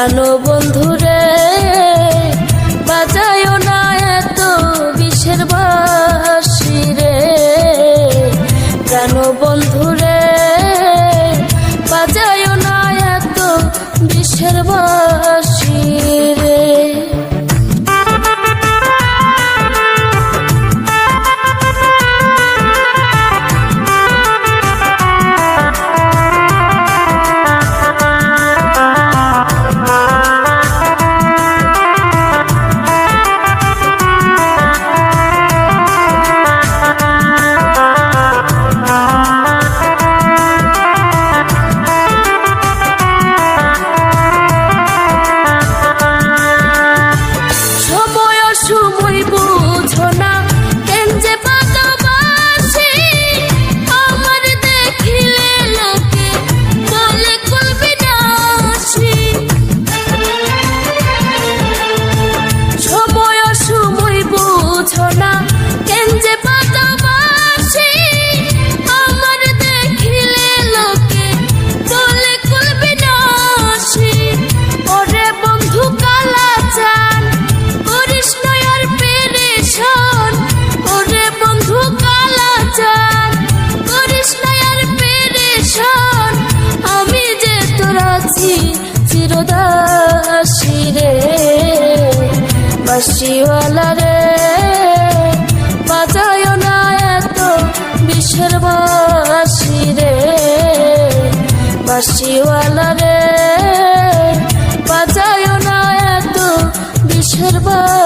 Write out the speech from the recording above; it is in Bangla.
জানো বন্ধুরে বাজায় না এত বিষের বাঁশি রে, জানো বন্ধুরে বাজায় না এত বিষের বাঁশি রে। সময় বুঝো না কেন যে বাগাবাসি, আমার দেখিলে লোকে বলে কুলবি নাসি। সময় সময় বুঝো না কেন যে বাগাবাসি, আমার দেখিলে লোকে বলে কুলবি নাসি। ওরে বন্ধু কালা চান করিস নয়ার পেরেশান, ওরে বন্ধু কালা চান করিস নয়ার পেরেশান, আমি যে তোর আছি চিরদাসী রে। বাঁশিওয়ালা রে বাজায় না এত বিষের বাঁশি রে, বাঁশিওয়ালা রে বাজায় না এত বিষের বাঁশি।